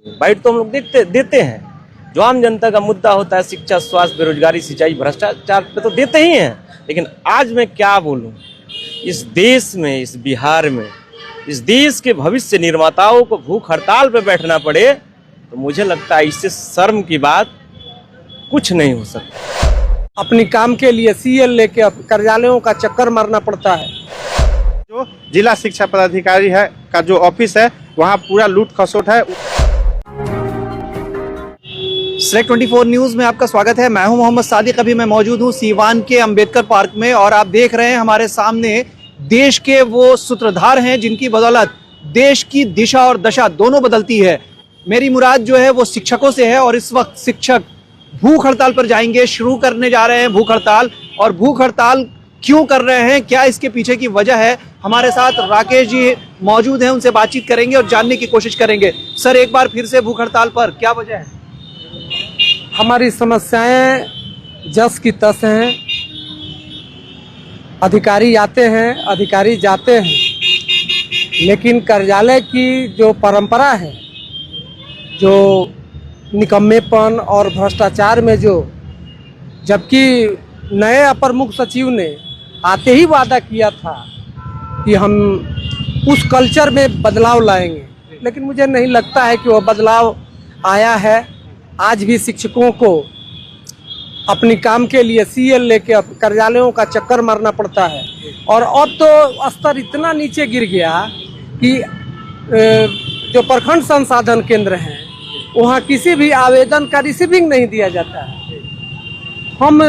Bite तो हम लोग देते हैं। जो आम जनता का मुद्दा होता है शिक्षा, स्वास्थ्य, बेरोजगारी, सिंचाई, भ्रष्टाचार पे तो देते ही हैं। लेकिन आज मैं क्या बोलूं, इस देश में, इस बिहार में, इस देश के भविष्य निर्माताओं को भूख हड़ताल पे बैठना पड़े तो मुझे लगता है इससे शर्म की बात कुछ नहीं हो सकता। अपनी काम के लिए सीएल लेके कार्यालयों का चक्कर मारना पड़ता है। जो जिला शिक्षा पदाधिकारी है का जो ऑफिस है वहाँ पूरा लूट खसोट है। सेलेक्ट 24 न्यूज में आपका स्वागत है। मैं हूं मोहम्मद सादिक। अभी मैं मौजूद हूं सीवान के अंबेडकर पार्क में और आप देख रहे हैं हमारे सामने देश के वो सूत्रधार हैं जिनकी बदौलत देश की दिशा और दशा दोनों बदलती है। मेरी मुराद जो है वो शिक्षकों से है और इस वक्त शिक्षक भूख हड़ताल पर जाएंगे, शुरू करने जा रहे हैं भूख हड़ताल। और भूख हड़ताल क्यों कर रहे हैं, क्या इसके पीछे की वजह है, हमारे साथ राकेश जी मौजूद हैं, उनसे बातचीत करेंगे और जानने की कोशिश करेंगे। सर, एक बार फिर से भूख हड़ताल पर क्या वजह है? हमारी समस्याएं जस की तस हैं। अधिकारी आते हैं, अधिकारी जाते हैं, लेकिन कार्यालय की जो परंपरा है, जो निकम्मेपन और भ्रष्टाचार में जबकि नए अपर मुख्य सचिव ने आते ही वादा किया था कि हम उस कल्चर में बदलाव लाएंगे, लेकिन मुझे नहीं लगता है कि वो बदलाव आया है। आज भी शिक्षकों को अपनी काम के लिए सीएल लेके कार्यालयों का चक्कर मारना पड़ता है। और अब तो स्तर इतना नीचे गिर गया कि जो प्रखंड संसाधन केंद्र हैं वहाँ किसी भी आवेदन का रिसीविंग नहीं दिया जाता है। हम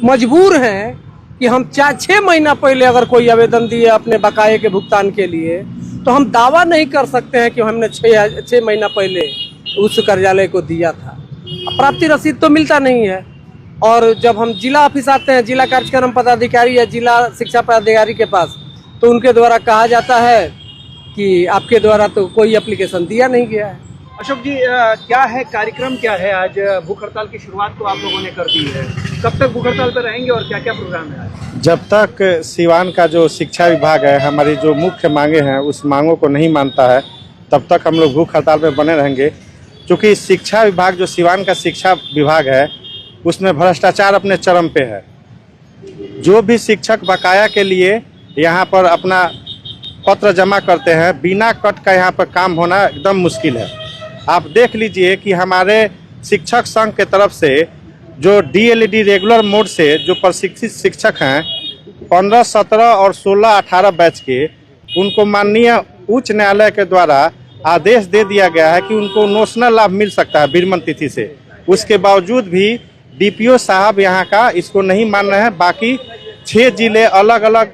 मजबूर हैं कि हम 6 महीना पहले अगर कोई आवेदन दिए अपने बकाये के भुगतान के लिए तो हम दावा नहीं कर सकते हैं कि हमने 6 महीना पहले उस कार्यालय को दिया था। प्राप्ति रसीद तो मिलता नहीं है। और जब हम जिला ऑफिस आते हैं, जिला कार्यक्रम पदाधिकारी या जिला शिक्षा पदाधिकारी के पास, तो उनके द्वारा कहा जाता है कि आपके द्वारा तो कोई एप्लीकेशन दिया नहीं गया है। अशोक जी, क्या है कार्यक्रम, क्या है आज भूख हड़ताल की शुरुआत तो आप लोगों ने कर दी है। कब तक भूख हड़ताल पर रहेंगे और क्या क्या प्रोग्राम है आज? जब तक सीवान का जो शिक्षा विभाग है हमारी जो मुख्य मांगे हैं उस मांगों को नहीं मानता है तब तक हम लोग भूख हड़ताल पर बने रहेंगे। क्योंकि शिक्षा विभाग जो सीवान का शिक्षा विभाग है उसमें भ्रष्टाचार अपने चरम पे है। जो भी शिक्षक बकाया के लिए यहाँ पर अपना पत्र जमा करते हैं, बिना कट का यहाँ पर काम होना एकदम मुश्किल है। आप देख लीजिए कि हमारे शिक्षक संघ के तरफ से जो डीएलईडी रेगुलर मोड से जो प्रशिक्षित शिक्षक हैं 15, 17 और 16, 18 बैच के, उनको माननीय उच्च न्यायालय के द्वारा आदेश दे दिया गया है कि उनको नोशनल लाभ मिल सकता है बीरमन तिथि से। उसके बावजूद भी डीपीओ साहब यहाँ का इसको नहीं मान रहे हैं। बाकी 6 जिले अलग अलग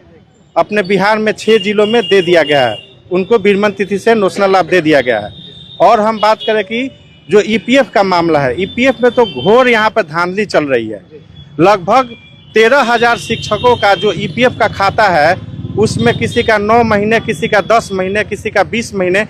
अपने बिहार में 6 जिलों में दे दिया गया है, उनको बीरमन तिथि से नोशनल लाभ दे दिया गया है। और हम बात करें कि जो ईपीएफ का मामला है, ईपीएफ में तो घोर यहाँ पर धांधली चल रही है। लगभग 13,000 शिक्षकों का जो ईपीएफ का खाता है उसमें किसी का 9 महीने, किसी का 10 महीने, किसी का 20 महीने,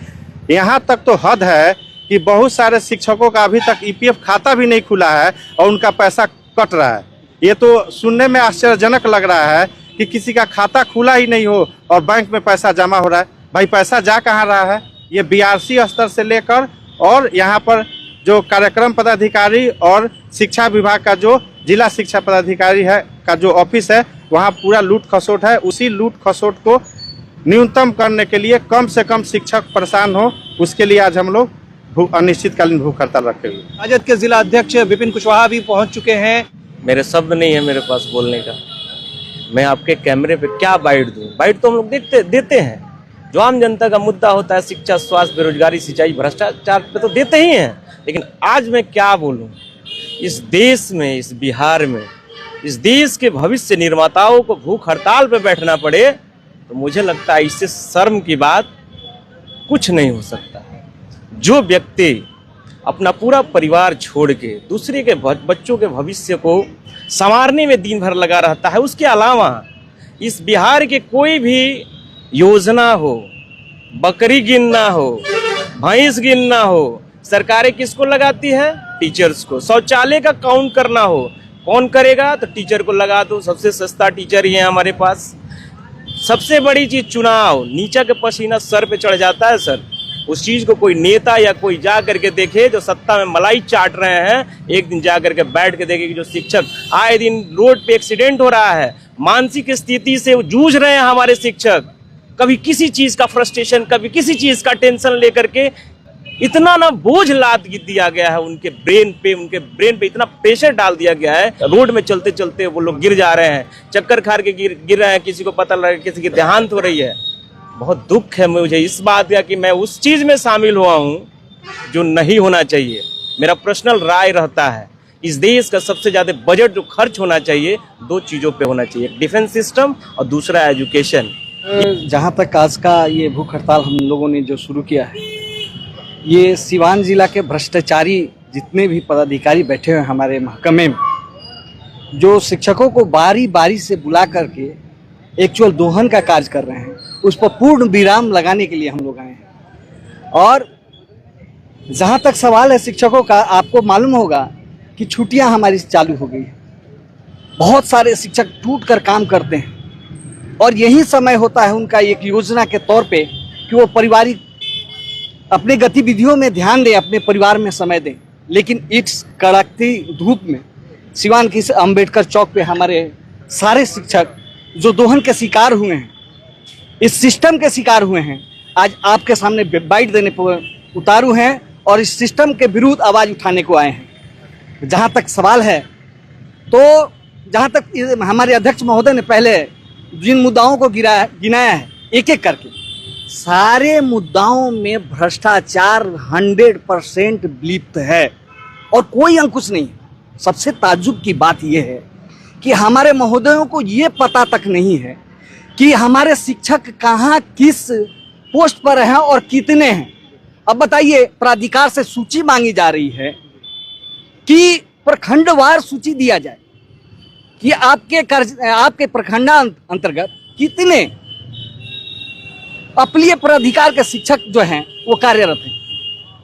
यहाँ तक तो हद है कि बहुत सारे शिक्षकों का अभी तक ईपीएफ खाता भी नहीं खुला है और उनका पैसा कट रहा है। ये तो सुनने में आश्चर्यजनक लग रहा है कि किसी का खाता खुला ही नहीं हो और बैंक में पैसा जमा हो रहा है। भाई, पैसा जा कहाँ रहा है? ये बीआरसी स्तर से लेकर और यहाँ पर जो कार्यक्रम पदाधिकारी और शिक्षा विभाग का जो जिला शिक्षा पदाधिकारी है का जो ऑफिस है वहाँ पूरा लूट खसोट है। उसी लूट खसोट को न्यूनतम करने के लिए कम से कम शिक्षक परेशान हो, उसके लिए आज हम लोग अनिश्चितकालीन भूख हड़ताल रखे हुए। राजद के जिला अध्यक्ष विपिन कुशवाहा भी पहुंच चुके हैं। मेरे शब्द नहीं है मेरे पास बोलने का। मैं आपके कैमरे पे क्या बाइट दूं? बाइट तो हम लोग देते हैं। जो आम जनता का मुद्दा होता है शिक्षा, स्वास्थ्य, बेरोजगारी, सिंचाई, भ्रष्टाचार पे तो देते ही हैं। लेकिन आज मैं क्या बोलूं, इस देश में, इस बिहार में, इस देश के भविष्य निर्माताओं को भूख हड़ताल पे बैठना पड़े तो मुझे लगता है इससे शर्म की बात कुछ नहीं हो सकता। जो व्यक्ति अपना पूरा परिवार छोड़ के दूसरे के बच्चों के भविष्य को संवारने में दिन भर लगा रहता है, उसके अलावा इस बिहार के कोई भी योजना हो, बकरी गिनना हो, भैंस गिनना हो, सरकारें किसको लगाती है? टीचर्स को। शौचालय का काउंट करना हो, कौन करेगा? तो टीचर को लगा दो। सबसे सस्ता टीचर ही है हमारे पास। सबसे बड़ी चीज चुनाव, नीचा के पसीना सर पे चढ़ जाता है सर। उस चीज को कोई नेता या कोई जा करके देखे, जो सत्ता में मलाई चाट रहे हैं, एक दिन जा करके बैठ के देखे कि जो शिक्षक आए दिन रोड पे एक्सीडेंट हो रहा है, मानसिक स्थिति से जूझ रहे हैं हमारे शिक्षक, कभी किसी चीज का फ्रस्ट्रेशन, कभी किसी चीज का टेंशन लेकर के इतना ना बोझ लाद दिया गया है उनके ब्रेन पे इतना प्रेशर डाल दिया गया है, रोड में चलते चलते वो लोग गिर जा रहे हैं, चक्कर खा के गिर रहे हैं, किसी को पता लगा किसी की देहांत हो रही है। बहुत दुख है मुझे इस बात का कि मैं उस चीज में शामिल हुआ हूँ जो नहीं होना चाहिए। मेरा पर्सनल राय रहता है इस देश का सबसे ज्यादा बजट जो खर्च होना चाहिए 2 चीजों पे होना चाहिए, डिफेंस सिस्टम और दूसरा एजुकेशन। जहाँ तक आज का ये भूख हड़ताल हम लोगों ने जो शुरू किया है, ये सिवान जिला के भ्रष्टाचारी जितने भी पदाधिकारी बैठे हुए हमारे महकमे में, जो शिक्षकों को बारी बारी से बुला करके एक्चुअल दोहन का कार्य कर रहे हैं, उस पर पूर्ण विराम लगाने के लिए हम लोग आए हैं। और जहाँ तक सवाल है शिक्षकों का, आपको मालूम होगा कि छुट्टियां हमारी चालू हो गई है, बहुत सारे शिक्षक टूट कर काम करते हैं और यही समय होता है उनका एक योजना के तौर पे कि वो पारिवारिक अपने गतिविधियों में ध्यान दें, अपने परिवार में समय दें। लेकिन इस कड़कती धूप में सिवान की अंबेडकर चौक पे हमारे सारे शिक्षक जो दोहन के शिकार हुए हैं, इस सिस्टम के शिकार हुए हैं, आज आपके सामने बाइट देने पर उतारू हैं और इस सिस्टम के विरुद्ध आवाज़ उठाने को आए हैं। जहाँ तक सवाल है, तो जहाँ तक हमारे अध्यक्ष महोदय ने पहले जिन मुद्दाओं को गिनाया है एक एक करके, सारे मुद्दाओं में भ्रष्टाचार 100% लिप्त है और कोई अंकुश नहीं। सबसे ताज्जुब की बात यह है कि हमारे महोदयों को ये पता तक नहीं है कि हमारे शिक्षक कहाँ किस पोस्ट पर हैं और कितने हैं। अब बताइए, प्राधिकार से सूची मांगी जा रही है कि प्रखंडवार सूची दिया जाए कि आपके प्रखंडा अंतर्गत कितने अपलीय प्राधिकार के शिक्षक जो हैं वो कार्यरत हैं।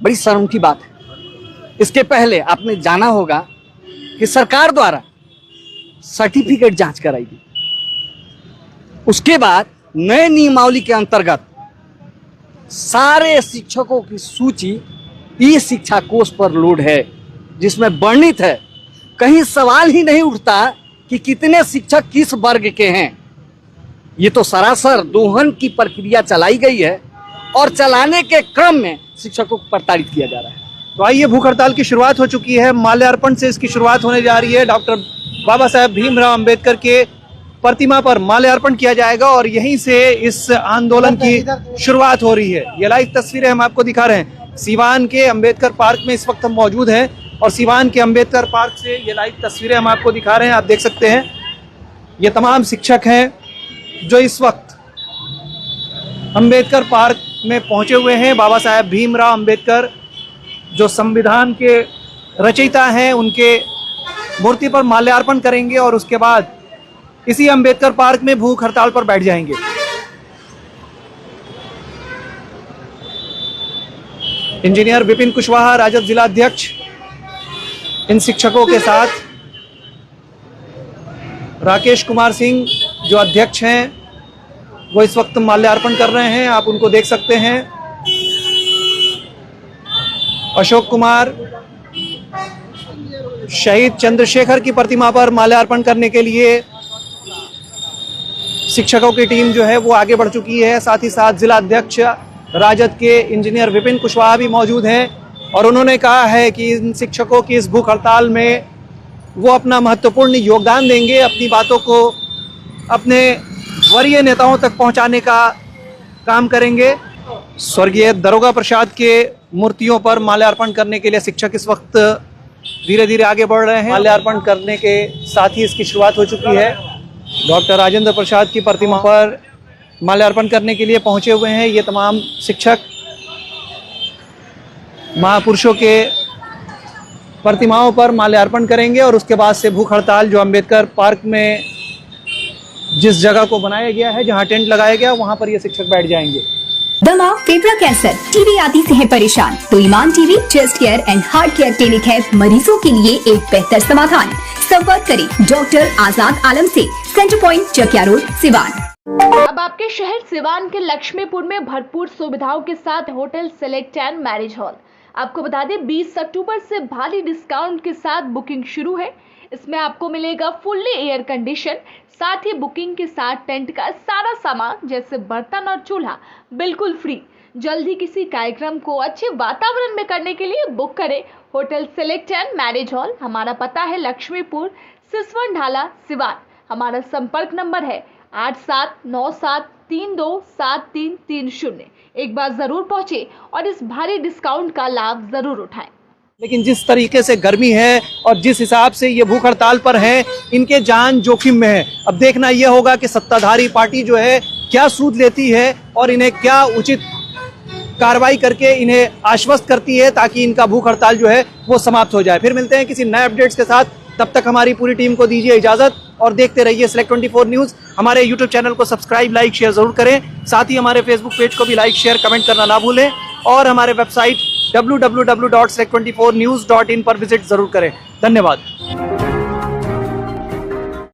बड़ी शर्म की बात है। इसके पहले आपने जाना होगा कि सरकार द्वारा सर्टिफिकेट जांच कराई गई, उसके बाद नए नियमावली के अंतर्गत सारे शिक्षकों की सूची ई शिक्षा कोष पर लोड है, जिसमें वर्णित है। कहीं सवाल ही नहीं उठता कि कितने शिक्षक किस वर्ग के हैं। ये तो सरासर दोहन की प्रक्रिया चलाई गई है और चलाने के क्रम में शिक्षकों को प्रताड़ित किया जा रहा है। तो आइए, भूख हड़ताल की शुरुआत हो चुकी है, माल्यार्पण से इसकी शुरुआत होने जा रही है। डॉक्टर बाबा साहेब भीमराव अंबेडकर के प्रतिमा पर माल्यार्पण किया जाएगा और यहीं से इस आंदोलन की शुरुआत हो रही है। ये लाइव तस्वीरें हम आपको दिखा रहे हैं। सिवान के अंबेडकर पार्क में इस वक्त हम मौजूद हैं और सिवान के अंबेडकर पार्क से ये लाइव तस्वीरें हम आपको दिखा रहे हैं। आप देख सकते हैं ये तमाम शिक्षक हैं जो इस वक्त अंबेडकर पार्क में पहुंचे हुए हैं। बाबा साहेब भीमराव अंबेडकर जो संविधान के रचयिता हैं, उनके मूर्ति पर माल्यार्पण करेंगे और उसके बाद इसी अंबेडकर पार्क में भूख हड़ताल पर बैठ जाएंगे। इंजीनियर विपिन कुशवाहा, राजद जिला अध्यक्ष, इन शिक्षकों के साथ राकेश कुमार सिंह जो अध्यक्ष हैं, वो इस वक्त माल्यार्पण कर रहे हैं। आप उनको देख सकते हैं। अशोक कुमार, शहीद चंद्रशेखर की प्रतिमा पर माल्यार्पण करने के लिए शिक्षकों की टीम जो है वो आगे बढ़ चुकी है। साथ ही साथ जिला अध्यक्ष राजद के इंजीनियर विपिन कुशवाहा भी मौजूद हैं और उन्होंने कहा है कि इन शिक्षकों की इस भूख हड़ताल में वो अपना महत्वपूर्ण योगदान देंगे, अपनी बातों को अपने वरीय नेताओं तक पहुंचाने का काम करेंगे। स्वर्गीय दरोगा प्रसाद के मूर्तियों पर माल्यार्पण करने के लिए शिक्षक इस वक्त धीरे धीरे आगे बढ़ रहे हैं। माल्यार्पण करने के साथ ही इसकी शुरुआत हो चुकी है। डॉक्टर राजेंद्र प्रसाद की प्रतिमा पर माल्यार्पण करने के लिए पहुंचे हुए हैं ये तमाम शिक्षक। महापुरुषों के प्रतिमाओं पर माल्यार्पण करेंगे और उसके बाद से भूख हड़ताल जो अंबेडकर पार्क में जिस जगह को बनाया गया है, जहां टेंट लगाया गया, वहां पर ये शिक्षक बैठ जाएंगे। दमा, फेफड़ा कैंसर, टीबी आदि से है परेशान तो Iman TB, chest care and heart care clinic है मरीजों के लिए एक बेहतर समाधान। संपर्क करें डॉक्टर आजाद आलम से, centre point, Chakia road, Siwan. अब आपके शहर सिवान के लक्ष्मीपुर में भरपूर सुविधाओं के साथ hotel select and marriage hall. आपको बता दें 20 अक्टूबर से भारी डिस्काउंट के साथ बुकिंग शुरू है। इसमें आपको मिलेगा फुल्ली एयर कंडीशन, साथ ही बुकिंग के साथ टेंट का सारा सामान जैसे बर्तन और चूल्हा बिल्कुल फ्री। जल्द ही किसी कार्यक्रम को अच्छे वातावरण में करने के लिए बुक करें hotel select and marriage hall. हमारा पता है लक्ष्मीपुर, सिसवन ढाला, सिवान। हमारा संपर्क नंबर है 8797327330। एक बार जरूर पहुंचे और इस भारी डिस्काउंट का लाभ जरूर उठाएं। लेकिन जिस तरीके से गर्मी है और जिस हिसाब से ये भूख हड़ताल पर हैं, इनके जान जोखिम में है। अब देखना यह होगा कि सत्ताधारी पार्टी जो है क्या सूद लेती है और इन्हें क्या उचित कार्रवाई करके इन्हें आश्वस्त करती है ताकि इनका भूख हड़ताल जो है वो समाप्त हो जाए। फिर मिलते हैं किसी नए अपडेट्स के साथ, तब तक हमारी पूरी टीम को दीजिए इजाजत और देखते रहिए Select24 न्यूज़। हमारे यूट्यूब चैनल को सब्सक्राइब, लाइक, शेयर जरूर करें। साथ ही हमारे फेसबुक पेज को भी लाइक, शेयर, कमेंट करना ना भूलें और हमारे वेबसाइट www.select24news.in पर विजिट जरूर करें। धन्यवाद।